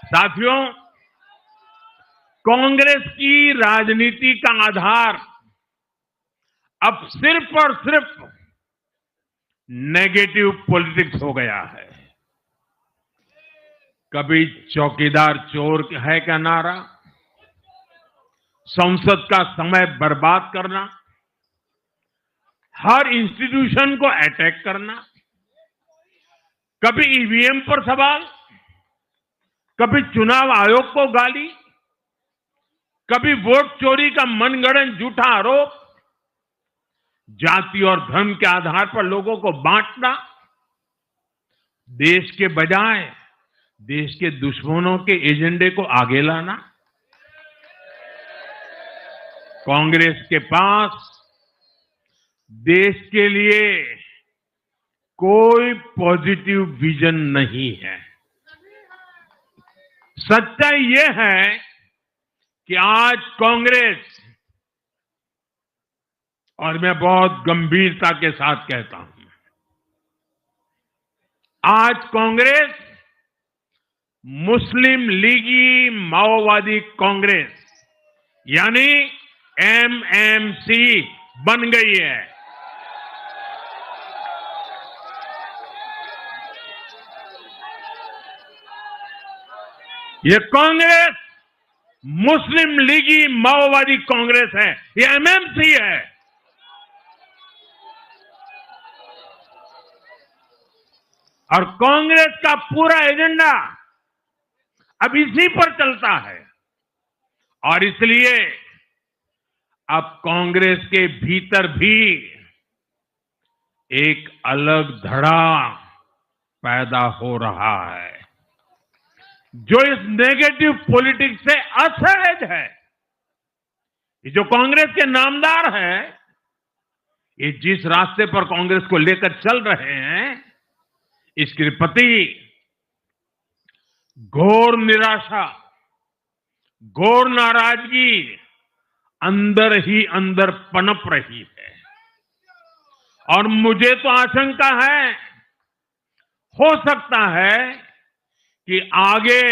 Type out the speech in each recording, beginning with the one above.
साथियों, कांग्रेस की राजनीति का आधार अब सिर्फ और सिर्फ नेगेटिव पॉलिटिक्स हो गया है। कभी चौकीदार चोर है का नारा, संसद का समय बर्बाद करना, हर इंस्टीट्यूशन को अटैक करना, कभी ईवीएम पर सवाल, कभी चुनाव आयोग को गाली, कभी वोट चोरी का मनगढ़ंत झूठा आरोप, जाति और धर्म के आधार पर लोगों को बांटना, देश के बजाय देश के दुश्मनों के एजेंडे को आगे लाना। कांग्रेस के पास देश के लिए कोई पॉजिटिव विजन नहीं है। सच्चाई यह है कि आज कांग्रेस, और मैं बहुत गंभीरता के साथ कहता हूं, आज कांग्रेस मुस्लिम लीगी माओवादी कांग्रेस यानी एमएमसी बन गई है। ये कांग्रेस मुस्लिम लीगी माओवादी कांग्रेस है, ये एमएमसी है। और कांग्रेस का पूरा एजेंडा अब इसी पर चलता है। और इसलिए अब कांग्रेस के भीतर भी एक अलग धड़ा पैदा हो रहा है, जो इस नेगेटिव पॉलिटिक्स से असहज है। ये जो कांग्रेस के नामदार हैं, ये जिस रास्ते पर कांग्रेस को लेकर चल रहे हैं, इसके प्रति घोर निराशा, घोर नाराजगी अंदर ही अंदर पनप रही है। और मुझे तो आशंका है, हो सकता है कि आगे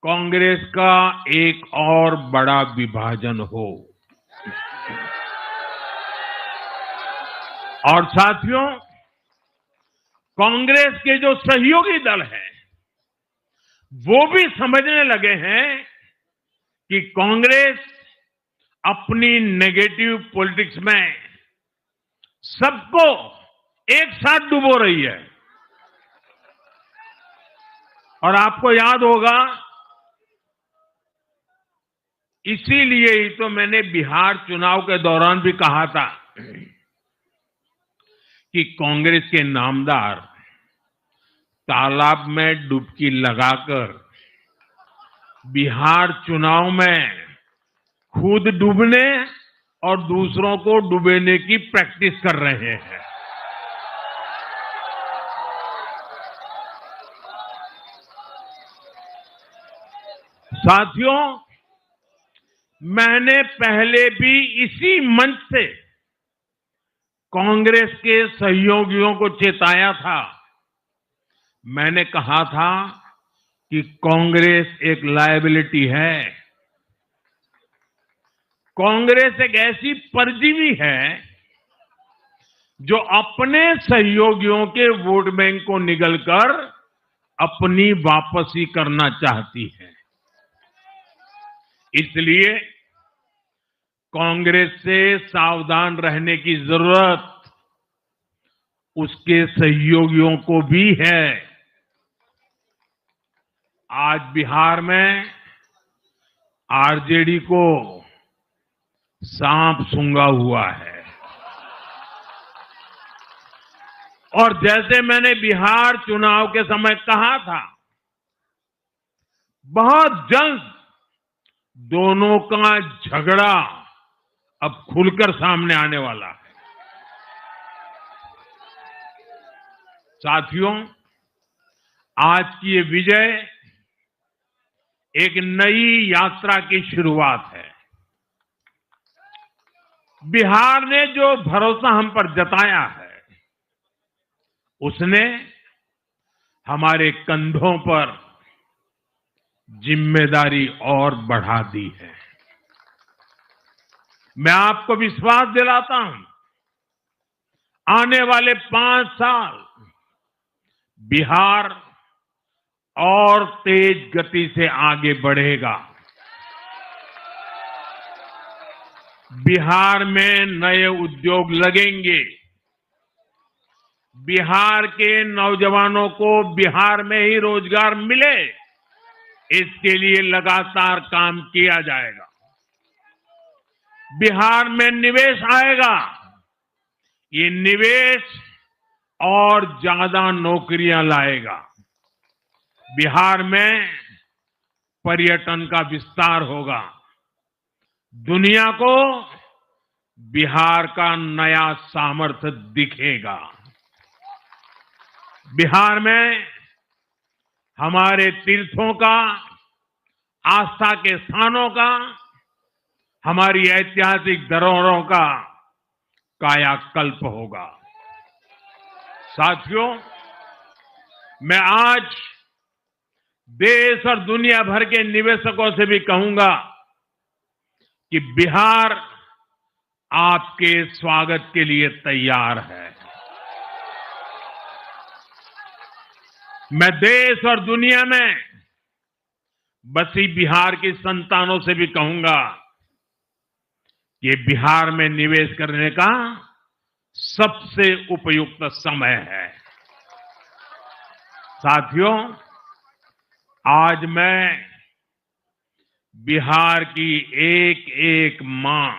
कांग्रेस का एक और बड़ा विभाजन हो। और साथियों, कांग्रेस के जो सहयोगी दल हैं, वो भी समझने लगे हैं कि कांग्रेस अपनी नेगेटिव पॉलिटिक्स में सबको एक साथ डुबो रही है। और आपको याद होगा, इसीलिए ही तो मैंने बिहार चुनाव के दौरान भी कहा था कि कांग्रेस के नामदार तालाब में डुबकी लगाकर बिहार चुनाव में खुद डूबने और दूसरों को डुबेने की प्रैक्टिस कर रहे हैं। साथियों, मैंने पहले भी इसी मंच से कांग्रेस के सहयोगियों को चेताया था। मैंने कहा था कि कांग्रेस एक लायबिलिटी है। कांग्रेस एक ऐसी परजीवी है जो अपने सहयोगियों के वोट बैंक को निगलकर अपनी वापसी करना चाहती है। इसलिए कांग्रेस से सावधान रहने की जरूरत उसके सहयोगियों को भी है। आज बिहार में आरजेडी को सांप सूंघा हुआ है। और जैसे मैंने बिहार चुनाव के समय कहा था, बहुत जल्द दोनों का झगड़ा अब खुलकर सामने आने वाला है। साथियों, आज की ये विजय एक नई यात्रा की शुरुआत है। बिहार ने जो भरोसा हम पर जताया है, उसने हमारे कंधों पर जिम्मेदारी और बढ़ा दी है। मैं आपको विश्वास दिलाता हूं, आने वाले 5 साल बिहार और तेज गति से आगे बढ़ेगा। बिहार में नए उद्योग लगेंगे। बिहार के नौजवानों को बिहार में ही रोजगार मिले, इसके लिए लगातार काम किया जाएगा। बिहार में निवेश आएगा। ये निवेश और ज्यादा नौकरियां लाएगा। बिहार में पर्यटन का विस्तार होगा। दुनिया को बिहार का नया सामर्थ्य दिखेगा। बिहार में हमारे तीर्थों का, आस्था के स्थानों का, हमारी ऐतिहासिक धरोहरों का कायाकल्प होगा। साथियों, मैं आज देश और दुनिया भर के निवेशकों से भी कहूंगा कि बिहार आपके स्वागत के लिए तैयार है। मैं देश और दुनिया में बसी बिहार की संतानों से भी कहूंगा कि बिहार में निवेश करने का सबसे उपयुक्त समय है। साथियों, आज मैं बिहार की एक एक मां,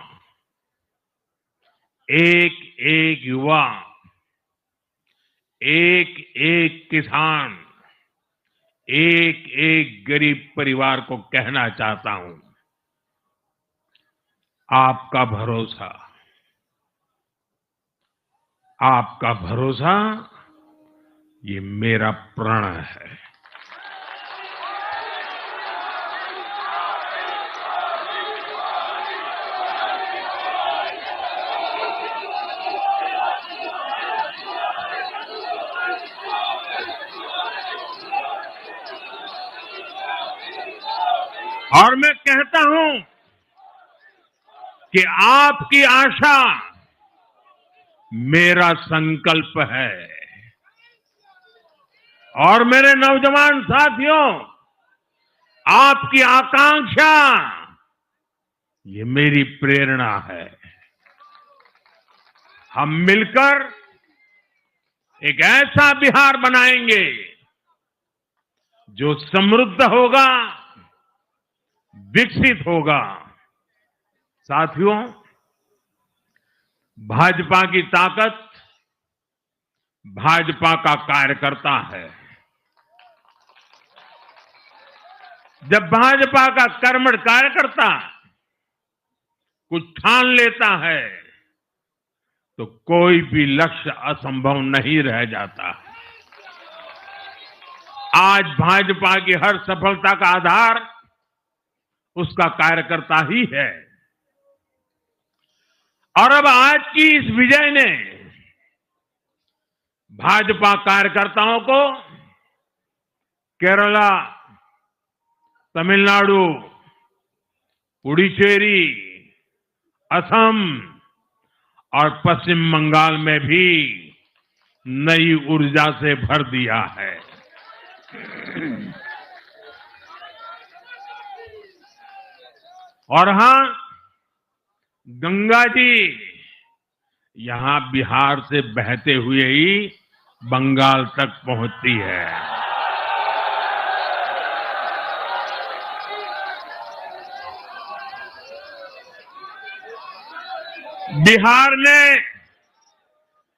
एक एक युवा, एक एक किसान, एक एक गरीब परिवार को कहना चाहता हूं, आपका भरोसा, आपका भरोसा ये मेरा प्रण है। और मैं कहता हूं कि आपकी आशा मेरा संकल्प है। और मेरे नौजवान साथियों, आपकी आकांक्षा ये मेरी प्रेरणा है। हम मिलकर एक ऐसा बिहार बनाएंगे जो समृद्ध होगा, विकसित होगा। साथियों, भाजपा की ताकत भाजपा का कार्यकर्ता है। जब भाजपा का कर्मठ कार्यकर्ता कुछ ठान लेता है तो कोई भी लक्ष्य असंभव नहीं रह जाता। आज भाजपा की हर सफलता का आधार उसका कार्यकर्ता ही है। और अब आज की इस विजय ने भाजपा कार्यकर्ताओं को केरला, तमिलनाडु, पुडुचेरी, असम और पश्चिम बंगाल में भी नई ऊर्जा से भर दिया है। और हां, गंगा जी यहां बिहार से बहते हुए ही बंगाल तक पहुंचती है। बिहार ने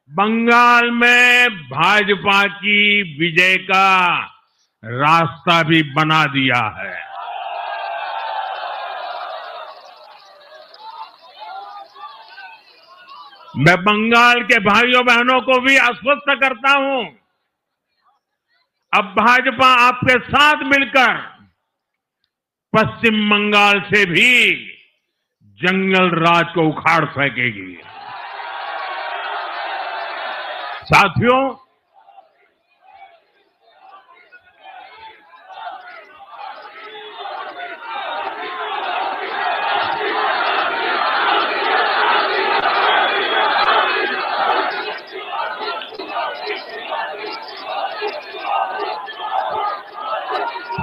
बंगाल में भाजपा की विजय का रास्ता भी बना दिया है। मैं बंगाल के भाइयों बहनों को भी आश्वस्त करता हूं, अब भाजपा आपके साथ मिलकर पश्चिम बंगाल से भी जंगल राज को उखाड़ फेंकेगी। साथियों,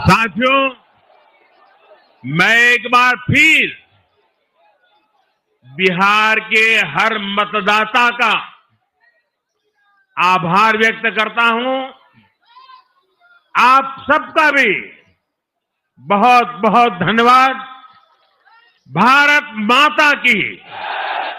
साथियों, मैं एक बार फिर बिहार के हर मतदाता का आभार व्यक्त करता हूं। आप सबका भी बहुत बहुत धन्यवाद। भारत माता की